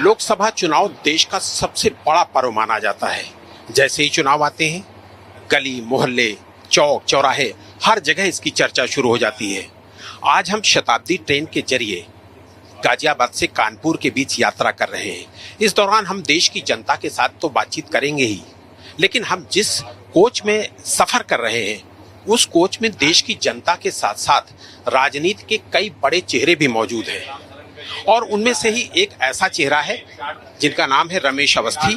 लोकसभा चुनाव देश का सबसे बड़ा पर्व माना जाता है। जैसे ही चुनाव आते हैं, गली मोहल्ले चौक चौराहे हर जगह इसकी चर्चा शुरू हो जाती है। आज हम शताब्दी ट्रेन के जरिए गाजियाबाद से कानपुर के बीच यात्रा कर रहे हैं। इस दौरान हम देश की जनता के साथ तो बातचीत करेंगे ही, लेकिन हम जिस कोच में सफर कर रहे हैं उस कोच में देश की जनता के साथ साथ राजनीति के कई बड़े चेहरे भी मौजूद हैं। और उनमें से ही एक ऐसा चेहरा है जिनका नाम है रमेश अवस्थी।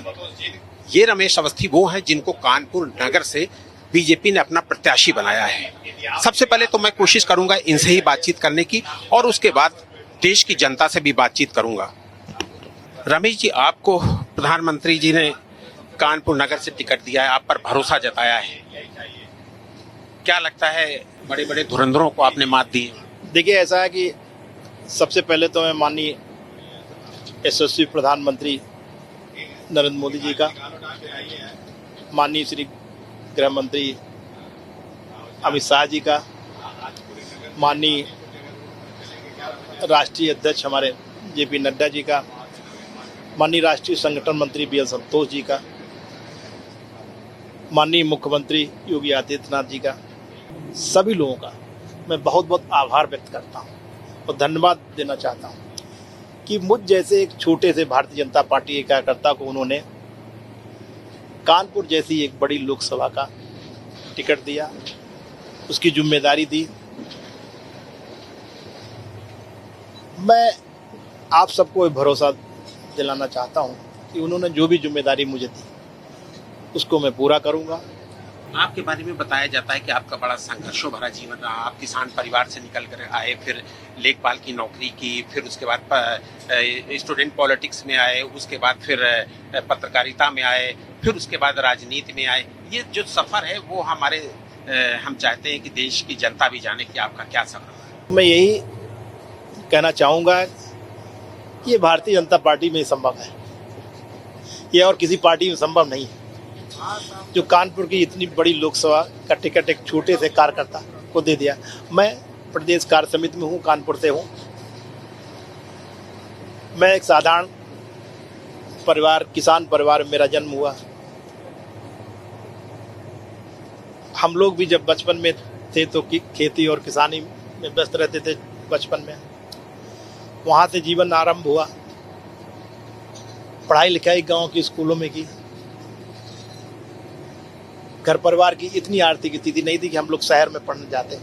ये रमेश अवस्थी वो हैं जिनको कानपुर नगर से बीजेपी ने अपना प्रत्याशी बनाया है। सबसे पहले तो मैं कोशिश करूंगा इनसे ही बातचीत करने की और उसके बाद देश की जनता से भी बातचीत करूंगा। रमेश जी, आपको प्रधानमंत्री जी ने कानपुर नगर से टिकट दिया है, आप पर भरोसा जताया है, क्या लगता है बड़े बड़े धुरंधरों को आपने मात दी है? देखिए, ऐसा है कि सबसे पहले तो मैं माननीय यशस्वी प्रधानमंत्री नरेंद्र मोदी जी का, माननीय श्री गृह मंत्री अमित शाह जी का, माननीय राष्ट्रीय अध्यक्ष हमारे जेपी नड्डा जी का, माननीय राष्ट्रीय संगठन मंत्री बी एल संतोष जी का, माननीय मुख्यमंत्री योगी आदित्यनाथ जी का, सभी लोगों का मैं बहुत बहुत आभार व्यक्त करता हूं और धन्यवाद देना चाहता हूं कि मुझ जैसे एक छोटे से भारतीय जनता पार्टी के कार्यकर्ता को उन्होंने कानपुर जैसी एक बड़ी लोकसभा का टिकट दिया, उसकी जिम्मेदारी दी। मैं आप सबको भरोसा दिलाना चाहता हूं कि उन्होंने जो भी जिम्मेदारी मुझे दी उसको मैं पूरा करूंगा। आपके बारे में बताया जाता है कि आपका बड़ा संघर्षों भरा जीवन रहा। आप किसान परिवार से निकल कर आए, फिर लेखपाल की नौकरी की, फिर उसके बाद स्टूडेंट पॉलिटिक्स में आए, उसके बाद फिर पत्रकारिता में आए, फिर उसके बाद राजनीति में आए। ये जो सफ़र है वो हम चाहते हैं कि देश की जनता भी जाने कि आपका क्या सफ़र है। मैं यही कहना चाहूँगा कि ये भारतीय जनता पार्टी में संभव है, ये और किसी पार्टी में संभव नहीं है। जो कानपुर की इतनी बड़ी लोकसभा का टिकट एक छोटे से कार्यकर्ता को दे दिया। मैं प्रदेश कार्य समिति में हूँ, कानपुर से हूँ। मैं एक साधारण परिवार, किसान परिवार में मेरा जन्म हुआ। हम लोग भी जब बचपन में थे तो खेती और किसानी में व्यस्त रहते थे बचपन में। वहाँ से जीवन आरंभ हुआ। पढ़ाई लिखाई गांव की स्कूलों में की। घर परिवार की इतनी आर्थिक स्थिति नहीं थी कि हम लोग शहर में पढ़ने जाते।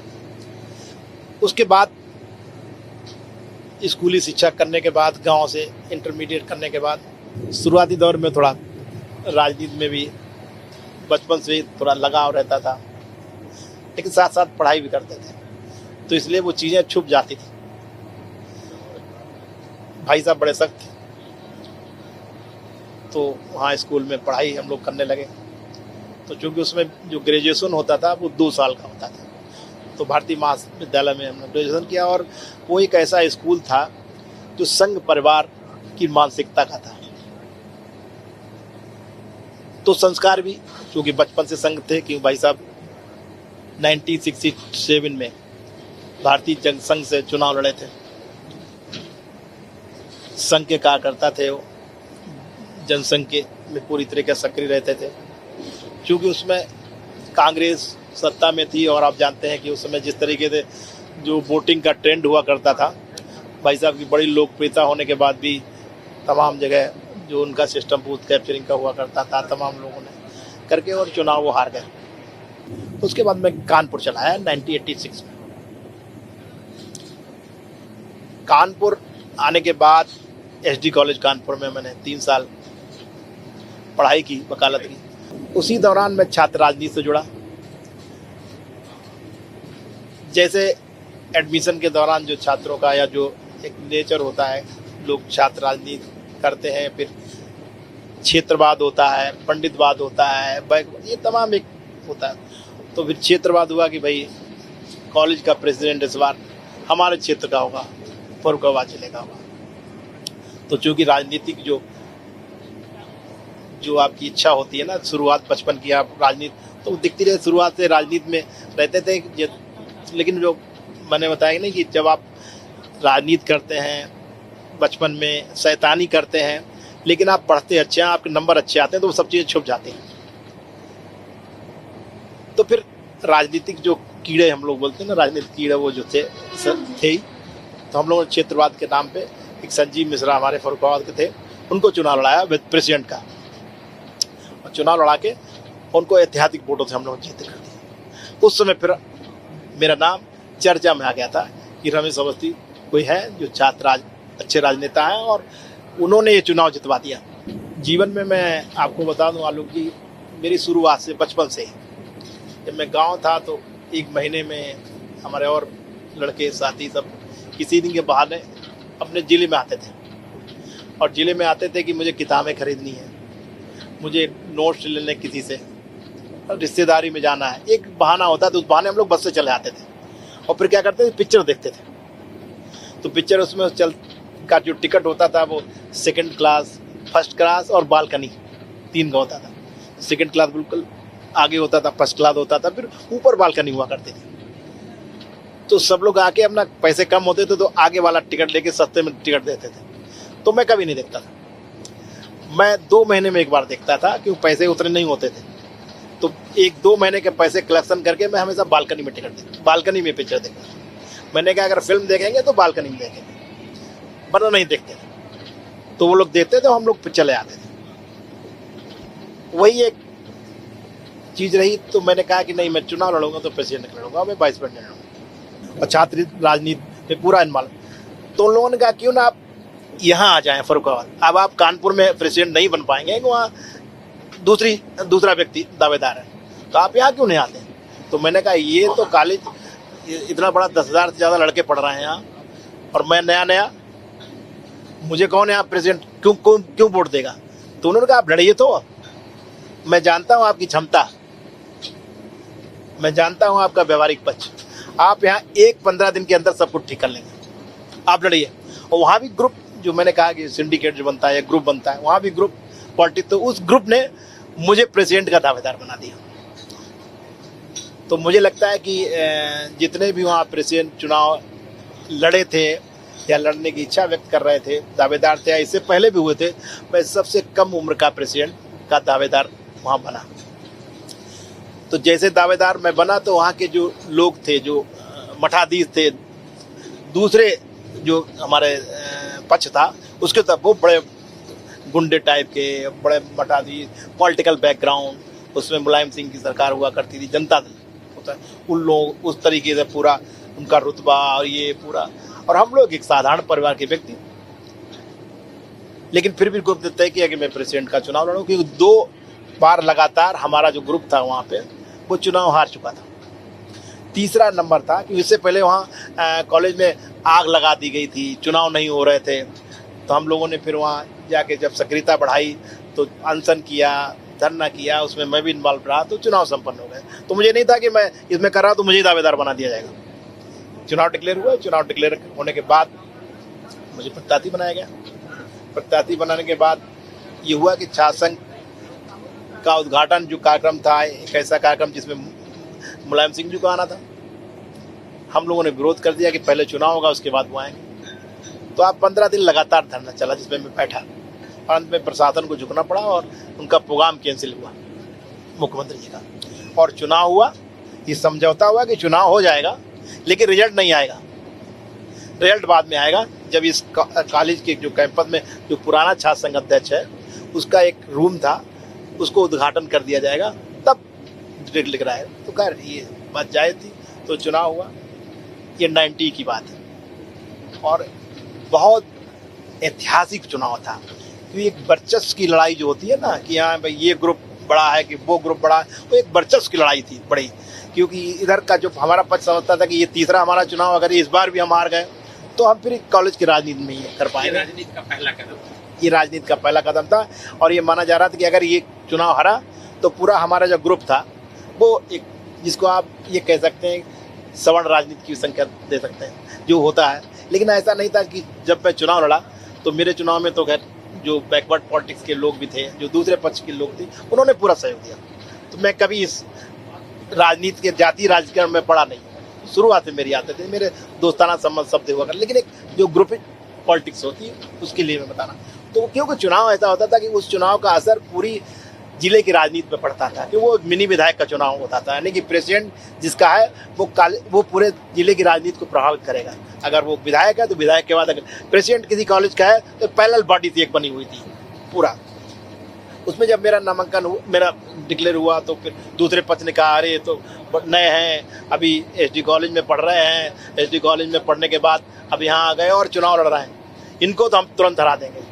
उसके बाद स्कूली शिक्षा करने के बाद, गांव से इंटरमीडिएट करने के बाद, शुरुआती दौर में थोड़ा राजनीति में भी बचपन से थोड़ा लगाव रहता था, लेकिन साथ साथ पढ़ाई भी करते थे, तो इसलिए वो चीज़ें छुप जाती थी। भाई साहब बड़े सख्त थे, तो वहाँ स्कूल में पढ़ाई हम लोग करने लगे। तो चूँकि उसमें जो ग्रेजुएशन होता था वो 2 साल का होता था, तो भारतीय महाविद्यालय में हमने ग्रेजुएशन किया। और वो एक ऐसा स्कूल था जो संघ परिवार की मानसिकता का था। तो संस्कार भी चूँकि बचपन से संघ थे, क्योंकि भाई साहब 1967 में भारतीय जनसंघ से चुनाव लड़े थे। संघ के कार्यकर्ता थे वो, जनसंघ के में पूरी तरीके से सक्रिय रहते थे। क्योंकि उसमें कांग्रेस सत्ता में थी और आप जानते हैं कि उस समय जिस तरीके से जो वोटिंग का ट्रेंड हुआ करता था, भाई साहब की बड़ी लोकप्रियता होने के बाद भी तमाम जगह जो उनका सिस्टम बूथ कैप्चरिंग का हुआ करता था, तमाम लोगों ने करके और चुनाव वो हार गए। उसके बाद मैं कानपुर चला आया 1986 में। कानपुर आने के बाद एसडी कॉलेज कानपुर में मैंने 3 साल पढ़ाई की, वकालत की। उसी दौरान मैं छात्र राजनीति से जुड़ा। जैसे एडमिशन के दौरान जो छात्रों का या जो एक नेचर होता है, लोग छात्र राजनीति करते हैं, फिर क्षेत्रवाद होता है, पंडितवाद होता है, ये तमाम एक होता है। तो फिर क्षेत्रवाद हुआ कि भाई कॉलेज का प्रेसिडेंट इस बार हमारे क्षेत्र का होगा, फर्रुखाबाद जिले का होगा। तो चूँकि राजनीतिक जो आपकी इच्छा होती है ना, शुरुआत बचपन की आप राजनीति तो दिखती रहे, शुरुआत से राजनीति में रहते थे। लेकिन जो मैंने बताया नहीं कि जब आप राजनीति करते हैं, बचपन में शैतानी करते हैं, लेकिन आप पढ़ते अच्छे हैं, आपके नंबर अच्छे आते हैं, तो वो सब चीज़ें छुप जाती हैं। तो फिर राजनीतिक जो कीड़े हम लोग बोलते हैं ना, राजनीतिक कीड़े वो जो थे ही। तो हम लोगों ने क्षेत्रवाद के नाम पे एक संजीव मिश्रा हमारे फरुखाबाद के थे, उनको चुनाव लड़ाया विद प्रेसिडेंट का, और चुनाव लड़ा के उनको ऐतिहासिक वोटों से हम लोग जीत कर दिए। उस समय फिर मेरा नाम चर्चा में आ गया था कि रमेश अवस्थी कोई है जो छात्र अच्छे राजनेता हैं, और उन्होंने ये चुनाव जितवा दिया। जीवन में मैं आपको बता दूं आलोक जी, मेरी शुरुआत से बचपन से ही, जब मैं गांव था तो एक महीने में हमारे और लड़के साथी सब किसी दिन के बहाने अपने ज़िले में आते थे, और ज़िले में आते थे कि मुझे किताबें खरीदनी है, मुझे नोट्स लेने किसी से, रिश्तेदारी में जाना है, एक बहाना होता था। उस बहाने हम लोग बस से चले आते थे, और फिर क्या करते थे, पिक्चर देखते थे। तो पिक्चर उसमें चल का जो टिकट होता था वो सेकंड क्लास, फर्स्ट क्लास और बालकनी, 3 का होता था। सेकंड क्लास बिल्कुल आगे होता था, फर्स्ट क्लास होता था, फिर ऊपर बालकनी हुआ करती थी। तो सब लोग आके अपना पैसे कम होते थे तो आगे वाला टिकट लेके सस्ते में टिकट देते थे। तो मैं कभी नहीं देखता था, मैं 2 महीने में एक बार देखता था, क्योंकि पैसे उतने नहीं होते थे। तो 1-2 महीने के पैसे कलेक्शन करके मैं हमेशा बालकनी में टिकट देखता, बालकनी में पिक्चर देखता। मैंने कहा अगर फिल्म देखेंगे तो बालकनी में देखेंगे, वरना नहीं देखते थे। तो वो लोग देखते थे, हम लोग चले आते थे। वही एक चीज़ रही। तो मैंने कहा कि नहीं, मैं चुनाव लड़ूंगा तो प्रेसिडेंट लड़ूंगा, मैं वाइस प्रेसिडेंट लड़ूंगा, और छात्र राजनीति में पूरा इन्वॉल्व। तो उन लोगों ने कहा क्यों ना आप यहाँ आ जाएं फरुखाबाद। अब आप कानपुर में प्रेसिडेंट नहीं बन पाएंगे, वहाँ दूसरा व्यक्ति दावेदार है, तो आप यहाँ क्यों नहीं आते। तो मैंने कहा ये तो कॉलेज इतना बड़ा 10,000 से ज़्यादा लड़के पढ़ रहे हैं यहाँ, और मैं नया, मुझे कौन यहाँ प्रेसिडेंट क्यों वोट देगा। तो उन्होंने कहा आप लड़िए, तो मैं जानता हूँ आपकी क्षमता, मैं जानता हूँ आपका व्यवहारिक पक्ष, आप यहाँ 1-15 दिन के अंदर सब कुछ ठीक कर लेंगे, आप लड़िए। और वहाँ भी ग्रुप, जो मैंने कहा कि सिंडिकेट जो बनता है, ग्रुप बनता है, वहाँ भी ग्रुप पॉलिटिक्स, तो उस ग्रुप ने मुझे प्रेसिडेंट का दावेदार बना दिया। तो मुझे लगता है कि जितने भी वहाँ प्रेसिडेंट चुनाव लड़े थे या लड़ने की इच्छा व्यक्त कर रहे थे, दावेदार थे, इससे पहले भी हुए थे, मैं सबसे कम उम्र का प्रेसिडेंट का दावेदार वहाँ बना। तो जैसे दावेदार मैं बना, तो वहाँ के जो लोग थे, जो मठाधीश थे, दूसरे जो हमारे पक्ष था उसके तरफ, वो बड़े गुंडे टाइप के, बड़े मठाधीश, पॉलिटिकल बैकग्राउंड, उसमें मुलायम सिंह की सरकार हुआ करती थी, जनता दल होता है, उन लोग उस तरीके से पूरा उनका रुतबा और ये पूरा, और हम लोग एक साधारण परिवार के व्यक्ति। लेकिन फिर भी ग्रुप ने तय किया कि मैं प्रेसिडेंट का चुनाव लड़ूं, क्योंकि 2 बार लगातार हमारा जो ग्रुप था वहाँ पे वो चुनाव हार चुका था। तीसरा नंबर था कि इससे पहले वहाँ कॉलेज में आग लगा दी गई थी, चुनाव नहीं हो रहे थे। तो हम लोगों ने फिर वहाँ जाके जब सक्रियता बढ़ाई तो अनशन किया, धरना किया, उसमें मैं भी इन्वॉल्व रहा, तो चुनाव संपन्न हो गए। तो मुझे नहीं था कि मैं इसमें कर रहा तो मुझे दावेदार बना दिया जाएगा। चुनाव डिक्लेयर हुआ, चुनाव डिक्लेयर होने के बाद मुझे प्रत्याशी बनाया गया। प्रत्याशी बनाने के बाद ये हुआ कि छात्र संघ का उद्घाटन जो कार्यक्रम था, एक ऐसा कार्यक्रम जिसमें मुलायम सिंह जी को आना था, हम लोगों ने विरोध कर दिया कि पहले चुनाव होगा उसके बाद वो आएंगे। तो आप 15 दिन लगातार धरना चला, जिसमें मैं बैठा, और अंत में प्रशासन को झुकना पड़ा और उनका प्रोग्राम कैंसिल हुआ मुख्यमंत्री जी का, और चुनाव हुआ। ये समझौता हुआ कि चुनाव हो जाएगा लेकिन रिजल्ट नहीं आएगा, रिजल्ट बाद में आएगा। जब इस कॉलेज के जो कैंपस में जो पुराना छात्र संघ अध्यक्ष है उसका एक रूम था, उसको उद्घाटन कर दिया जाएगा, तब डिक्लेयर लिख रहा है। तो खैर ये बात जायज़ थी, तो चुनाव हुआ। ये 90 की बात है, और बहुत ऐतिहासिक चुनाव था, क्योंकि एक वर्चस्व की लड़ाई जो होती है ना, कि हाँ भाई ये ग्रुप बड़ा है कि वो ग्रुप बड़ा है, वो एक वर्चस्व की लड़ाई थी बड़ी। क्योंकि इधर का जो हमारा पक्ष समझता था कि ये तीसरा हमारा चुनाव, अगर इस बार भी हम हार गए तो हम फिर कॉलेज की राजनीति में ही कर पाएंगे। राजनीति का पहला कदम, ये राजनीति का पहला कदम था, और ये माना जा रहा था कि अगर ये चुनाव हरा तो पूरा हमारा जो ग्रुप था वो एक, जिसको आप ये कह सकते हैं सवर्ण राजनीति की संख्या दे सकते हैं जो होता है। लेकिन ऐसा नहीं था कि जब मैं चुनाव लड़ा तो मेरे चुनाव में तो खैर जो बैकवर्ड पॉलिटिक्स के लोग भी थे, जो दूसरे पक्ष के लोग थे, उन्होंने पूरा सहयोग दिया। तो मैं कभी इस राजनीति के जातीय राजकारण में पड़ा नहीं। शुरुआत से मेरी आते थे, मेरे दोस्ताना संबंध शब्द हुआ कर, लेकिन एक जो ग्रुप पॉलिटिक्स होती है, उसके लिए मैं बता रहा हूँ। तो क्योंकि चुनाव ऐसा होता था कि उस चुनाव का असर पूरी जिले की राजनीति में पड़ता था, कि वो एक मिनी विधायक का चुनाव होता था, यानी कि प्रेसिडेंट जिसका है वो पूरे जिले की राजनीति को प्रभावित करेगा। अगर वो विधायक है तो विधायक के बाद अगर प्रेसिडेंट किसी कॉलेज का है तो पैरेलल बॉडी थी, एक बनी हुई थी पूरा। उसमें जब मेरा नामांकन मेरा डिक्लेयर हुआ तो फिर दूसरे पक्ष ने कहा अरे तो नए हैं, अभी एसडी कॉलेज में पढ़ रहे हैं, एसडी कॉलेज में पढ़ने के बाद अब यहाँ आ गए और चुनाव लड़ रहे हैं, इनको तो हम तुरंत हरा देंगे।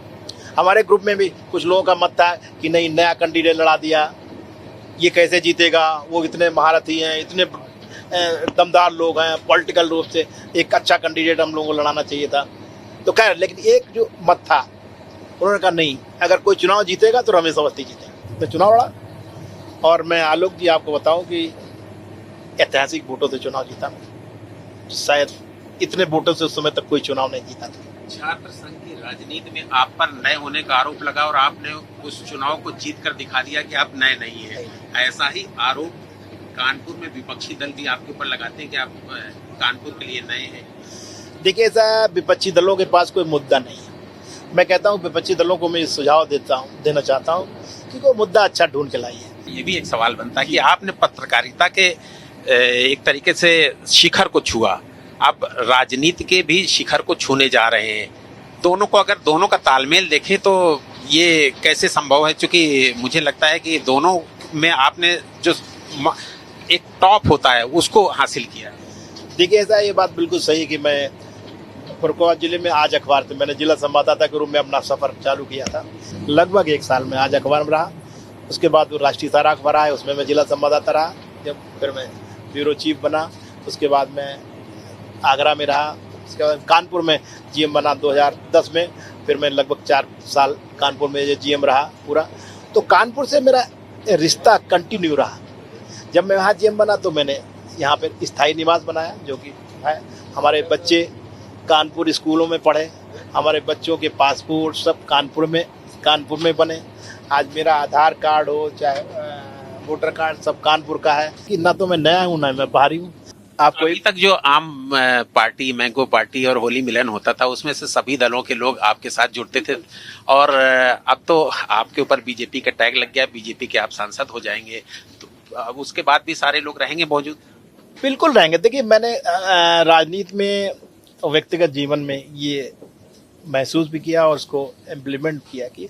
हमारे ग्रुप में भी कुछ लोगों का मत था कि नहीं, नया कैंडिडेट लड़ा दिया, ये कैसे जीतेगा, वो इतने महारथी हैं, इतने दमदार लोग हैं, पॉलिटिकल रूप से एक अच्छा कैंडिडेट हम लोगों को लड़ाना चाहिए था। तो खैर, लेकिन एक जो मत था, उन्होंने कहा नहीं, अगर कोई चुनाव जीतेगा तो रमेश अवस्थी जीतेगा। तो चुनाव लड़ा और मैं आलोक जी आपको बताऊं कि ऐतिहासिक वोटों से चुनाव जीता। शायद इतने वोटों से उस समय तक कोई चुनाव नहीं जीता था। छात्र संघ की राजनीति में आप पर नए होने का आरोप लगा और आपने उस चुनाव को जीत कर दिखा दिया कि आप नए नहीं हैं। ऐसा ही आरोप कानपुर में विपक्षी दल भी आपके ऊपर लगाते हैं कि आप कानपुर के लिए नए हैं। देखिए, ऐसा विपक्षी दलों के पास कोई मुद्दा नहीं है। मैं कहता हूँ विपक्षी दलों को मैं सुझाव देना चाहता हूँ कि कोई मुद्दा अच्छा ढूंढ के लाइए। ये भी एक सवाल बनता है कि आपने पत्रकारिता के एक तरीके से शिखर को छुआ, अब राजनीति के भी शिखर को छूने जा रहे हैं। दोनों को अगर दोनों का तालमेल देखें तो ये कैसे संभव है? क्योंकि मुझे लगता है कि दोनों में आपने जो एक टॉप होता है उसको हासिल किया। देखिए, ऐसा ये बात बिल्कुल सही कि मैं फरुखाबाद जिले में आज अखबार से मैंने जिला संवाददाता के रूप में अपना सफर चालू किया था। लगभग 1 साल में आज अखबार में रहा, उसके बाद वो राष्ट्रीय सहारा अखबार आया, उसमें मैं जिला संवाददाता रहा। जब फिर मैं ब्यूरो चीफ बना, उसके बाद मैं आगरा में रहा, उसके बाद कानपुर में जीएम बना 2010 में। फिर मैं लगभग 4 साल कानपुर में जीएम रहा पूरा। तो कानपुर से मेरा रिश्ता कंटिन्यू रहा। जब मैं वहाँ जीएम बना तो मैंने यहाँ पर स्थायी निवास बनाया, जो कि है। हमारे बच्चे कानपुर स्कूलों में पढ़े, हमारे बच्चों के पासपोर्ट सब कानपुर में बने। आज मेरा आधार कार्ड हो चाहे वोटर कार्ड सब कानपुर का है। कि ना तो मैं नया हूँ ना मैं बाहरी हूँ। आपको अभी तक जो आम पार्टी, मैंगो पार्टी और होली मिलन होता था उसमें से सभी दलों के लोग आपके साथ जुड़ते थे और अब तो आपके ऊपर बीजेपी का टैग लग गया, बीजेपी के आप सांसद हो जाएंगे, तो अब उसके बाद भी सारे लोग रहेंगे मौजूद? बिल्कुल रहेंगे। देखिए, मैंने राजनीति में व्यक्तिगत जीवन में ये महसूस भी किया और उसको इम्प्लीमेंट किया कि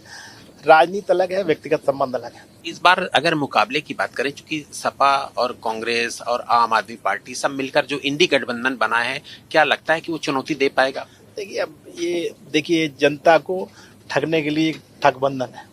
राजनीति अलग है, व्यक्तिगत संबंध अलग है। इस बार अगर मुकाबले की बात करें, चूंकि सपा और कांग्रेस और आम आदमी पार्टी सब मिलकर जो इंडी गठबंधन बना है, क्या लगता है कि वो चुनौती दे पाएगा? देखिए, अब ये देखिए, जनता को ठगने के लिए ठगबंधन है,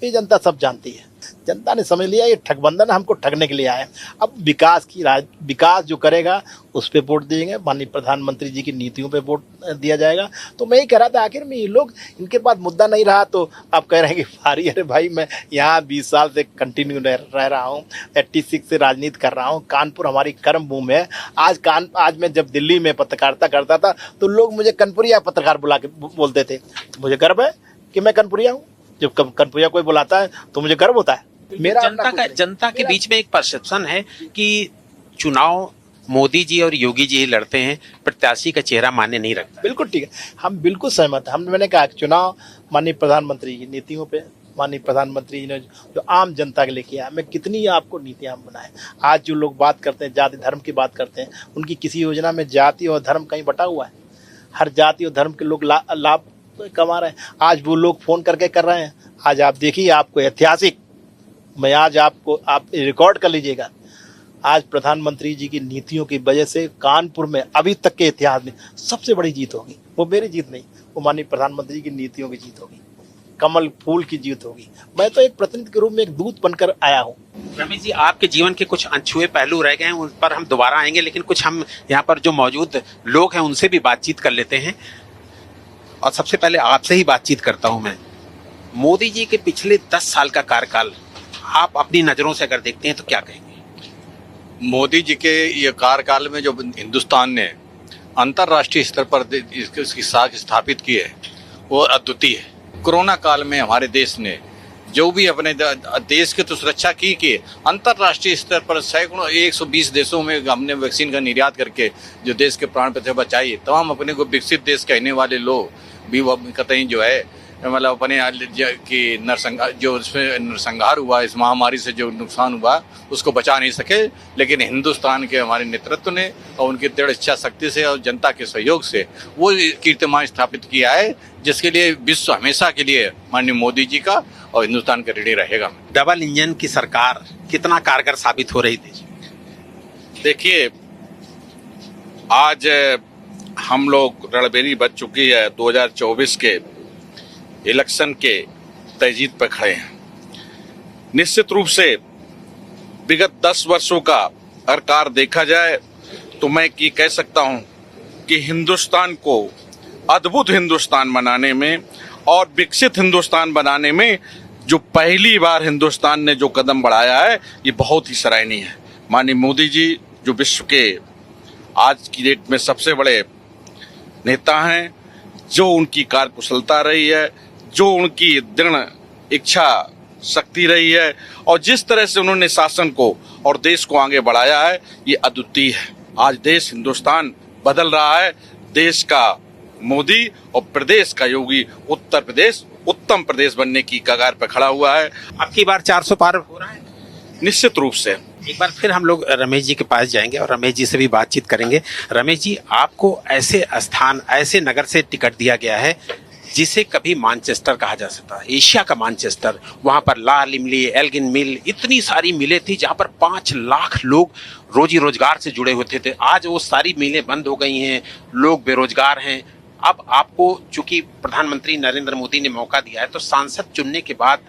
ये जनता सब जानती है। जनता ने समझ लिया ये ठगबंधन हमको ठगने के लिए आया। अब विकास जो करेगा उस पे वोट देंगे, माननीय प्रधानमंत्री जी की नीतियों पे वोट दिया जाएगा। तो मैं ही कह रहा था आखिर में ये लोग, इनके पास मुद्दा नहीं रहा तो आप कह रहे हैं कि भारी। अरे भाई, मैं यहाँ 20 साल से कंटिन्यू रह रहा हूँ, 86 से राजनीति कर रहा हूँ। कानपुर हमारी कर्म भूमि है। आज मैं जब दिल्ली में पत्रकारिता करता था तो लोग मुझे कनपुरिया पत्रकार बुला के बोलते थे। तो मुझे गर्व है कि मैं कनपुरिया हूँ। जब कनपुरिया कोई बुलाता है तो मुझे गर्व होता है। मेरा जनता के बीच में एक परसेप्शन है कि चुनाव मोदी जी और योगी जी ही लड़ते हैं, प्रत्याशी का चेहरा मायने नहीं रखता। बिल्कुल ठीक है, हम बिल्कुल सहमत हैं। मैंने कहा कि चुनाव माननीय प्रधानमंत्री की नीतियों पे, माननीय प्रधानमंत्री ने जो आम जनता के लिए किया, मैं कितनी आपको नीतियाँ बनाए। आज जो लोग बात करते हैं, जाति धर्म की बात करते हैं, उनकी किसी योजना में जाति और धर्म कहीं बटा हुआ है? हर जाति और धर्म के लोग लाभ कमा रहे हैं। आज वो लोग फोन करके कर रहे हैं। आज आप देखिए, आपको ऐतिहासिक, मैं आज आप रिकॉर्ड कर लीजिएगा, आज प्रधानमंत्री जी की नीतियों की वजह से कानपुर में अभी तक के इतिहास में सबसे बड़ी जीत होगी। वो मेरी जीत नहीं, वो माननीय प्रधानमंत्री की नीतियों की जीत होगी, कमल फूल की जीत होगी। मैं तो एक प्रतिनिधि के रूप में एक दूत बनकर आया हूँ। रमेश जी, आपके जीवन के कुछ अनछुए पहलू रह गए हैं, उन पर हम दोबारा आएंगे, लेकिन कुछ हम यहाँ पर जो मौजूद लोग हैं उनसे भी बातचीत कर लेते हैं। और सबसे पहले आपसे ही बातचीत करता हूँ मैं। मोदी जी के पिछले 10 साल का कार्यकाल आप अपनी नजरों से अगर देखते हैं तो क्या कहेंगे? मोदी जी के ये कार्यकाल में जो हिंदुस्तान ने अंतर्राष्ट्रीय स्तर पर इसकी साख स्थापित की है वो अद्वितीय है। कोरोना काल में हमारे देश ने जो भी अपने देश की तो सुरक्षा की कि अंतर्राष्ट्रीय स्तर पर सैकड़ों 120 देशों में हमने वैक्सीन का निर्यात करके जो देश के प्राण प्रतिष्ठा बचाई, तो हम अपने को विकसित देश कहने वाले लोग भी कतई जो है मतलब अपने कि जो इसमें नरसंहार हुआ, इस महामारी से जो नुकसान हुआ उसको बचा नहीं सके, लेकिन हिंदुस्तान के हमारे नेतृत्व ने और उनकी दृढ़ इच्छा शक्ति से और जनता के सहयोग से वो कीर्तिमान स्थापित किया है, जिसके लिए विश्व हमेशा के लिए माननीय मोदी जी का और हिंदुस्तान का ऋणी रहेगा। डबल इंजन की सरकार कितना कारगर साबित हो रही थी? देखिए, आज हम लोग रणबेरी बच चुकी है 2024 के इलेक्शन के तय जीत पर खड़े हैं। निश्चित रूप से विगत 10 वर्षों का अगर कार्य देखा जाए तो मैं ये कह सकता हूं कि हिंदुस्तान को अद्भुत हिंदुस्तान बनाने में और विकसित हिंदुस्तान बनाने में जो पहली बार हिंदुस्तान ने जो कदम बढ़ाया है, ये बहुत ही सराहनीय है। माननीय मोदी जी जो विश्व के आज की डेट में सबसे बड़े नेता हैं, जो उनकी कार्यकुशलता रही है, जो उनकी दृढ़ इच्छा शक्ति रही है और जिस तरह से उन्होंने शासन को और देश को आगे बढ़ाया है, ये अद्वितीय है। आज देश हिंदुस्तान बदल रहा है। देश का मोदी और प्रदेश का योगी उत्तर प्रदेश उत्तम प्रदेश बनने की कगार पर खड़ा हुआ है। अब की बार 400 पार हो रहा है। निश्चित रूप से एक बार फिर हम लोग रमेश जी के पास जाएंगे और रमेश जी से भी बातचीत करेंगे। रमेश जी, आपको ऐसे स्थान, ऐसे नगर से टिकट दिया गया है जिसे कभी मैनचेस्टर कहा जा सकता है, एशिया का मैनचेस्टर। वहां पर लाल इमली, एल्गिन मिल, इतनी सारी मिलें थी जहां पर 5 लाख लोग रोजी रोजगार से जुड़े होते थे। आज वो सारी मिलें बंद हो गई हैं, लोग बेरोजगार हैं। अब आपको चूंकि प्रधानमंत्री नरेंद्र मोदी ने मौका दिया है, तो सांसद चुनने के बाद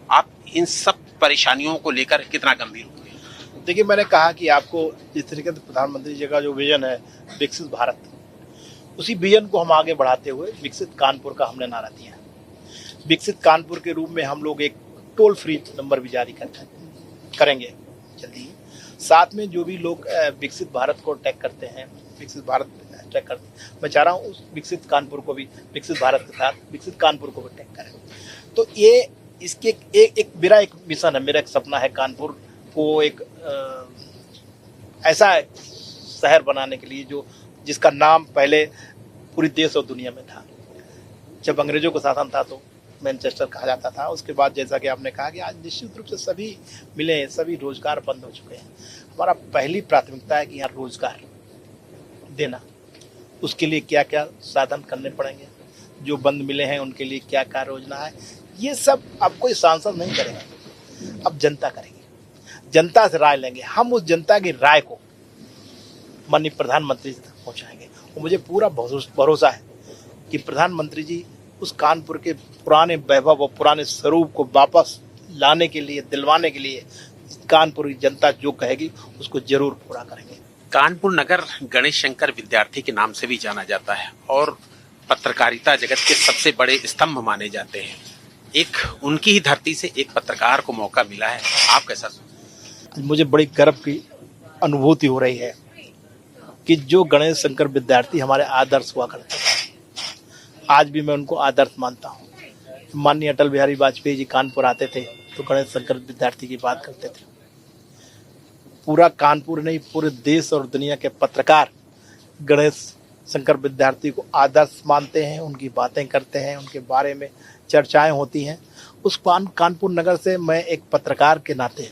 आप इन सब परेशानियों को लेकर कितना गंभीर हुए? देखिए, मैंने कहा कि आपको जिस तरीके से प्रधानमंत्री जी का जो विजन है विकसित भारत, उसी विजन को हम आगे बढ़ाते हुए विकसित कानपुर का हमने नारा दिया है। विकसित कानपुर के रूप में हम लोग एक टोल फ्री नंबर भी जारी करेंगे जल्दी ही। साथ में जो भी लोग विकसित भारत को अटैक करते हैं, विकसित भारत अटैक करते हैं, मैं चाह रहा हूँ उस विकसित कानपुर को भी, विकसित भारत के साथ विकसित कानपुर को भी अटैक करें। तो ये इसके एक मेरा एक मिशन है, मेरा एक सपना है कानपुर को एक ऐसा शहर बनाने के लिए जो जिसका नाम पहले पूरी देश और दुनिया में था। जब अंग्रेजों का शासन था तो मैनचेस्टर कहा जाता था। उसके बाद जैसा कि आपने कहा कि आज निश्चित रूप से सभी मिले, सभी रोजगार बंद हो चुके हैं। हमारा पहली प्राथमिकता है कि यहाँ रोजगार देना, उसके लिए क्या क्या साधन करने पड़ेंगे, जो बंद मिले हैं उनके लिए क्या क्या योजना है, ये सब अब कोई सांसद नहीं करेगा, अब जनता करेगी। जनता से राय लेंगे, हम उस जनता की राय को माननीय प्रधानमंत्री जी तक पहुंचाएंगे। और मुझे पूरा भरोसा है कि प्रधानमंत्री जी उस कानपुर के पुराने वैभव और पुराने स्वरूप को वापस लाने के लिए, दिलवाने के लिए कानपुर की जनता जो कहेगी उसको जरूर पूरा करेंगे। कानपुर नगर गणेश शंकर विद्यार्थी के नाम से भी जाना जाता है और पत्रकारिता जगत के सबसे बड़े स्तंभ माने जाते हैं। एक उनकी ही धरती से एक पत्रकार को मौका मिला है, आप कैसा सोचते? मुझे बड़ी गर्व की अनुभूति हो रही है कि जो गणेश शंकर विद्यार्थी हमारे आदर्श हुआ करते थे, आज भी मैं उनको आदर्श मानता हूँ। माननीय अटल बिहारी वाजपेयी जी कानपुर आते थे तो गणेश शंकर विद्यार्थी की बात करते थे। पूरा कानपुर नहीं, पूरे देश और दुनिया के पत्रकार गणेश शंकर विद्यार्थी को आदर्श मानते हैं, उनकी बातें करते हैं, उनके बारे में चर्चाएं होती हैं। उस कानपुर नगर से मैं एक पत्रकार के नाते,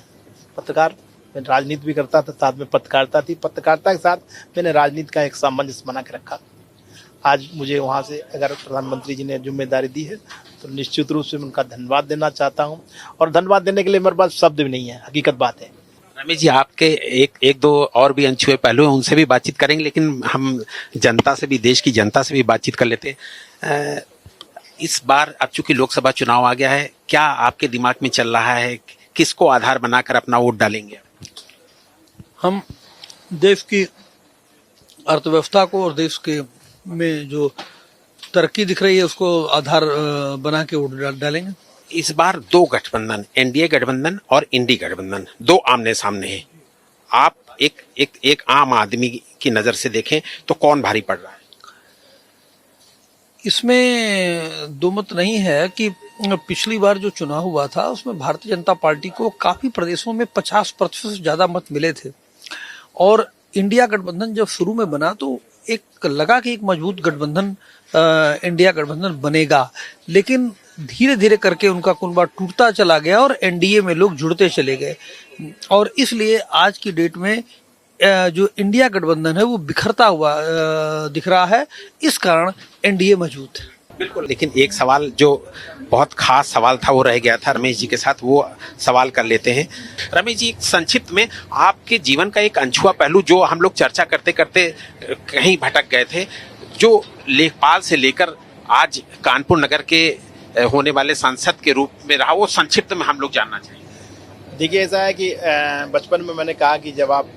पत्रकार मैं राजनीति भी करता था, साथ में पत्रकारिता थी, पत्रकारिता के साथ मैंने राजनीति का एक सामंजस्य बना के रखा। आज मुझे वहाँ से अगर प्रधानमंत्री जी ने जिम्मेदारी दी है तो निश्चित रूप से उनका धन्यवाद देना चाहता हूँ, और धन्यवाद देने के लिए मेरे पास शब्द भी नहीं है, हकीकत बात है। रमेश जी, आपके एक दो और भी अनछुए पहलू हैं, उनसे भी बातचीत करेंगे, लेकिन हम जनता से भी, देश की जनता से भी बातचीत कर लेते हैं। इस बार अब चूंकि लोकसभा चुनाव आ गया है, क्या आपके दिमाग में चल रहा है किसको आधार बनाकर अपना वोट डालेंगे? हम देश की अर्थव्यवस्था को और देश के में जो तरक्की दिख रही है उसको आधार बना के वोट डालेंगे। इस बार 2 गठबंधन, एनडीए गठबंधन और इंडी गठबंधन, 2 आमने सामने हैं। आप एक आम आदमी की नजर से देखें तो कौन भारी पड़ रहा है? इसमें दो मत नहीं है कि पिछली बार जो चुनाव हुआ था उसमें भारतीय जनता पार्टी को काफी प्रदेशों में 50% से ज्यादा मत मिले थे और इंडिया गठबंधन जब शुरू में बना तो एक लगा कि एक मजबूत गठबंधन इंडिया गठबंधन बनेगा, लेकिन धीरे धीरे करके उनका कुनबा टूटता चला गया और एनडीए में लोग जुड़ते चले गए और इसलिए आज की डेट में जो इंडिया गठबंधन है वो बिखरता हुआ दिख रहा है। इस कारण एनडीए मजबूत है। बिल्कुल, लेकिन एक सवाल जो बहुत खास सवाल था वो रह गया था रमेश जी के साथ, वो सवाल कर लेते हैं। रमेश जी, संक्षिप्त में आपके जीवन का एक अनछुआ पहलू जो हम लोग चर्चा करते करते कहीं भटक गए थे, जो लेखपाल से लेकर आज कानपुर नगर के होने वाले सांसद के रूप में रहा, वो संक्षिप्त में हम लोग जानना चाहिए। देखिए, ऐसा है कि बचपन में मैंने कहा कि जब आप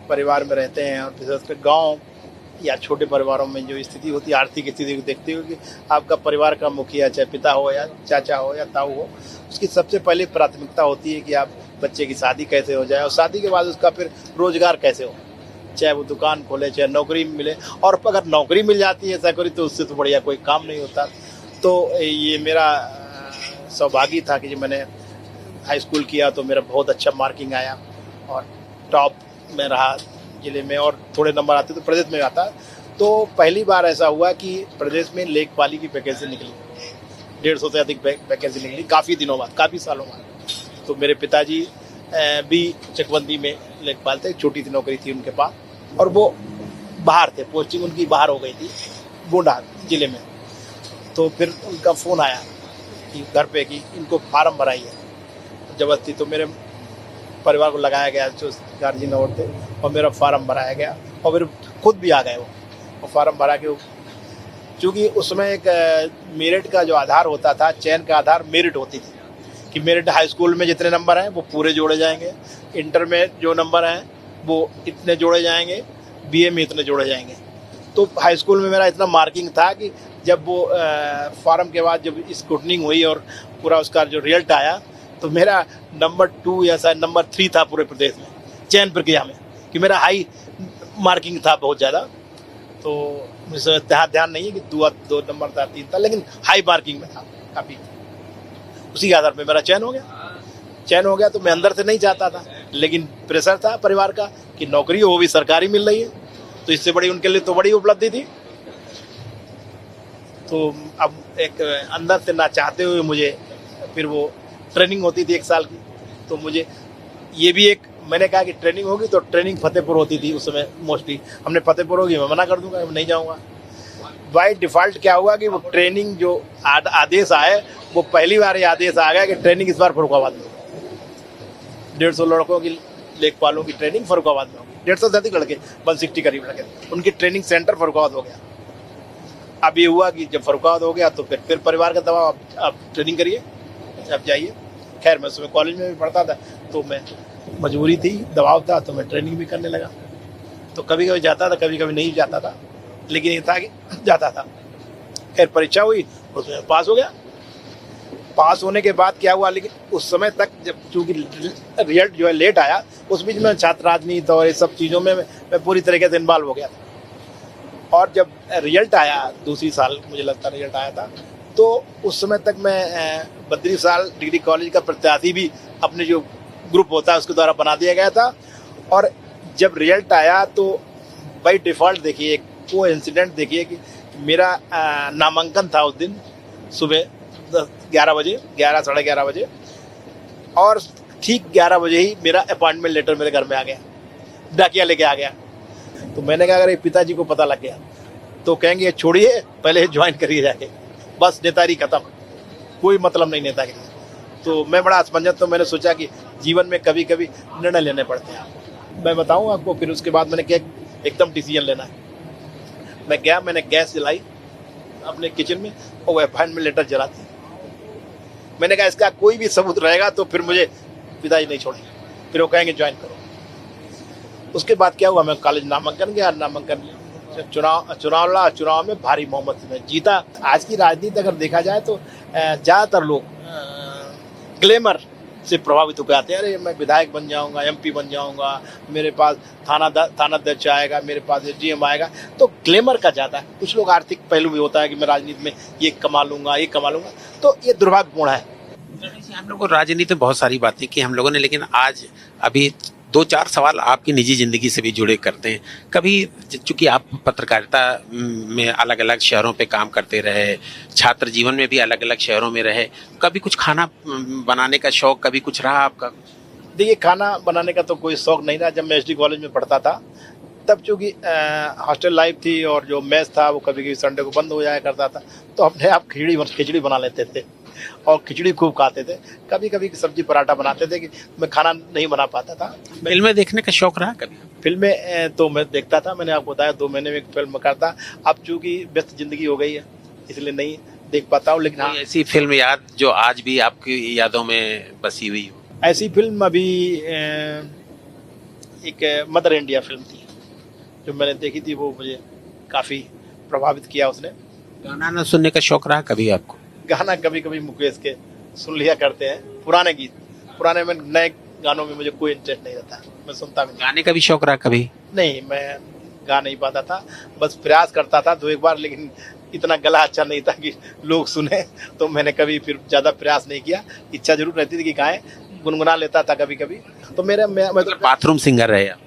परिवार में रहते हैं और विशेषकर गांव या छोटे परिवारों में जो स्थिति होती है, आर्थिक स्थिति को देखते हो कि आपका परिवार का मुखिया चाहे पिता हो या चाचा हो या ताऊ हो, उसकी सबसे पहले प्राथमिकता होती है कि आप बच्चे की शादी कैसे हो जाए और शादी के बाद उसका फिर रोजगार कैसे हो, चाहे वो दुकान खोले चाहे नौकरी मिले, और अगर नौकरी मिल जाती है सरकारी तो उससे तो बढ़िया कोई काम नहीं होता। तो ये मेरा सौभाग्य था कि जब मैंने हाई स्कूल किया तो मेरा बहुत अच्छा मार्किंग आया और टॉप में रहा जिले में, और थोड़े नंबर आते तो प्रदेश में आता। तो पहली बार ऐसा हुआ कि प्रदेश में लेखपाली की वैकेंसी निकली, 150 से अधिक वैकेंसी निकली काफ़ी दिनों बाद, काफ़ी सालों बाद। तो मेरे पिताजी भी चकबंदी में लेखपाल थे, छोटी सी नौकरी थी उनके पास और वो बाहर थे, पोस्टिंग उनकी बाहर हो गई थी गोंडा जिले में। तो फिर उनका फ़ोन आया कि घर पे कि इनको फार्म भराई है जबरदस्ती। तो मेरे परिवार को लगाया गया, जो गार्जियन और थे, और मेरा फार्म भराया गया और फिर खुद भी आ गए वो, और फार्म भरा के, चूँकि उसमें एक मेरिट का जो आधार होता था, चयन का आधार मेरिट होती थी कि मेरिट हाई स्कूल में जितने नंबर हैं वो पूरे जोड़े जाएंगे, इंटर में जो नंबर हैं वो इतने जोड़े जाएंगे, बीए में इतने जोड़े जाएंगे। तो हाई स्कूल में मेरा इतना मार्किंग था कि जब वो फार्म के बाद जब स्क्रूटनिंग हुई और पूरा उसका जो रिजल्ट आया तो मेरा नंबर 2 या शायद नंबर 3 था पूरे प्रदेश में चयन प्रक्रिया में, कि मेरा हाई मार्किंग था बहुत ज़्यादा। तो मुझे ध्यान नहीं है कि 2 नंबर था 3 था, लेकिन हाई मार्किंग में था काफ़ी। उसी के आधार पर मेरा चयन हो गया। तो मैं अंदर से नहीं चाहता था, लेकिन प्रेशर था परिवार का कि नौकरी हो, वो भी सरकारी मिल रही है, तो इससे बड़ी उनके लिए तो बड़ी उपलब्धि थी। तो अब एक अंदर से ना चाहते हुए मुझे फिर वो ट्रेनिंग होती थी 1 साल की, तो मुझे ये भी एक, मैंने कहा कि ट्रेनिंग होगी तो ट्रेनिंग फतेहपुर होती थी उस समय मोस्टली। हमने फतेहपुर होगी, मैं मना कर दूंगा, मैं नहीं जाऊंगा। बाय डिफ़ॉल्ट क्या हुआ कि वो ट्रेनिंग जो आदेश आए, वो पहली बार ये आदेश आ गया कि ट्रेनिंग इस बार फर्रुखाबाद में होगी। 150 लड़कों की लेखपालों की ट्रेनिंग फर्रुखाबाद में होगी, 150 से अधिक लड़के, 160 करीब लड़के, उनकी ट्रेनिंग सेंटर फर्रुखाबाद हो गया। अब ये हुआ कि जब फर्रुखाबाद हो गया तो फिर परिवार का दबाव, आप ट्रेनिंग करिए, अब जाइए। खैर मैं उसमें कॉलेज में भी पढ़ता था, तो मैं मजबूरी थी, दबाव था, तो मैं ट्रेनिंग भी करने लगा। तो कभी कभी जाता था, कभी कभी नहीं जाता था, लेकिन ये था कि जाता था। खैर परीक्षा हुई, उसमें पास हो गया। पास होने के बाद क्या हुआ, लेकिन उस समय तक जब चूँकि रिजल्ट जो है लेट आया, उस बीच में छात्र राजनीति और ये सब चीज़ों में मैं पूरी तरीके से इन्वॉल्व हो गया था। और जब रिजल्ट आया, दूसरी साल मुझे लगता रिजल्ट आया था, तो उस समय तक मैं 32 साल डिग्री कॉलेज का प्रत्याशी भी अपने जो ग्रुप होता है उसके द्वारा बना दिया गया था। और जब रिजल्ट आया तो बाई डिफ़ॉल्ट देखिए, एक वो इंसिडेंट देखिए कि मेरा नामांकन था उस दिन सुबह 11 बजे, 11 साढ़े 11 बजे, और ठीक 11 बजे ही मेरा अपॉइंटमेंट लेटर मेरे घर में आ गया, डाकिया लेके आ गया। तो मैंने कहा अगर पिताजी को पता लग गया तो कहेंगे छोड़िए, पहले ज्वाइन करिए जाके, बस नेतारी खत्म, कोई मतलब नहीं नेता के लिए। तो मैं बड़ा असमंजस, तो मैंने सोचा कि जीवन में कभी कभी निर्णय लेने पड़ते हैं। मैं बताऊं आपको, फिर उसके बाद मैंने क्या एकदम डिसीजन लेना है। मैं गया, मैंने गैस जलाई अपने किचन में और वो अपॉइंटमेंट लेटर जला दी। मैंने कहा इसका कोई भी सबूत रहेगा तो फिर मुझे पिताजी नहीं छोड़ेंगे, फिर वो कहेंगे ज्वाइन करो। उसके बाद क्या हुआ, मैं कॉलेज नामांकन गया, नामांकन चुनाव लड़ा, चुनाव में भारी बहुमत से मैं जीता। आज की राजनीति अगर देखा जाए तो ज़्यादातर लोग ग्लैमर से प्रभावित होकर आते हैं। अरे मैं विधायक बन जाऊंगा, एमपी बन जाऊंगा, मेरे पास थाना अध्यक्ष आएगा, मेरे पास एसडीएम आएगा, तो ग्लैमर का ज़्यादा है। कुछ लोग आर्थिक पहलू भी होता है कि मैं राजनीति में ये कमा लूंगा, तो ये दुर्भाग्यपूर्ण है। हम लोग को राजनीति में बहुत सारी बातें की हम लोगों ने, लेकिन आज अभी 2-4 सवाल आपकी निजी जिंदगी से भी जुड़े करते हैं। कभी चूंकि आप पत्रकारिता में अलग अलग शहरों पे काम करते रहे, छात्र जीवन में भी अलग अलग शहरों में रहे, कभी कुछ खाना बनाने का शौक कभी कुछ रहा आपका? देखिए, खाना बनाने का तो कोई शौक नहीं रहा। जब मैं एसडी कॉलेज में पढ़ता था तब चूँकि हॉस्टल लाइफ थी और जो मेस था वो कभी कभी संडे को बंद हो जाया करता था, तो अपने आप खिचड़ी बना लेते थे और खिचड़ी खूब खाते थे। कभी कभी सब्जी पराठा बनाते थे कि मैं खाना नहीं बना पाता था। फिल्में देखने का शौक रहा कभी? फिल्में तो मैं देखता था, मैंने आपको बताया 2 महीने में एक फिल्म करता। अब चूँकि व्यस्त जिंदगी हो गई है इसलिए नहीं देख पाता हूँ, लेकिन हाँ, कोई ऐसी फिल्म याद जो आज भी आपकी यादों में बसी हुई हो? ऐसी फिल्म अभी एक मदर इंडिया फिल्म थी जो मैंने देखी थी, वो मुझे काफ़ी प्रभावित किया उसने। गाना ना सुनने का शौक रहा कभी आपको? गाना कभी कभी मुकेश के सुन लिया करते हैं, पुराने गीत। पुराने में, नए गानों में मुझे कोई इंटरेस्ट नहीं रहता, मैं सुनता भी नहीं। गाने का भी शौक रहा कभी? नहीं, मैं गा नहीं पाता था, बस प्रयास करता था 2-1 बार, लेकिन इतना गला अच्छा नहीं था कि लोग सुने, तो मैंने कभी फिर ज़्यादा प्रयास नहीं किया। इच्छा जरूर रहती थी कि गाएं, गुनगुना लेता था कभी कभी। तो मैं तो बाथरूम सिंगर रहे आप?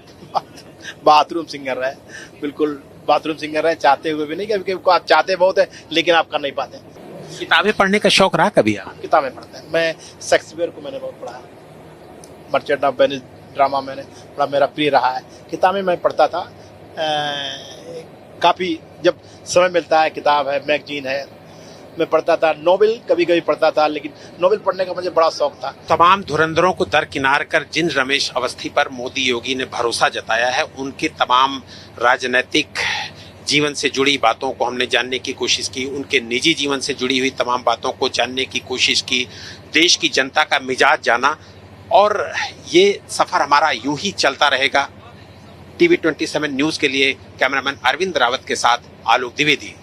बाथरूम सिंगर रहे, बिल्कुल बाथरूम सिंगर रहे, चाहते हुए भी नहीं। कभी कभी आप चाहते बहुत है लेकिन आप कर नहीं पाते। किताबें पढ़ने का शौक रहा कभी आप? किताबें पढ़ते हैं, मैं शेक्सपियर को मैंने बहुत पढ़ा है, मर्चेंट ऑफ वेनिस ड्रामा मैंने बड़ा मेरा प्रिय रहा है। किताबें मैं पढ़ता था काफ़ी, जब समय मिलता है, किताब है, मैगजीन है, मैं पढ़ता था। नोवेल कभी कभी पढ़ता था, लेकिन नोवेल पढ़ने का मुझे बड़ा शौक था। तमाम धुरंधरों को दरकिनार कर जिन रमेश अवस्थी पर मोदी योगी ने भरोसा जताया है, उनके तमाम राजनीतिक जीवन से जुड़ी बातों को हमने जानने की कोशिश की, उनके निजी जीवन से जुड़ी हुई तमाम बातों को जानने की कोशिश की, देश की जनता का मिजाज जाना, और ये सफर हमारा यूं ही चलता रहेगा। TV 27 न्यूज के लिए कैमरामैन अरविंद रावत के साथ आलोक द्विवेदी।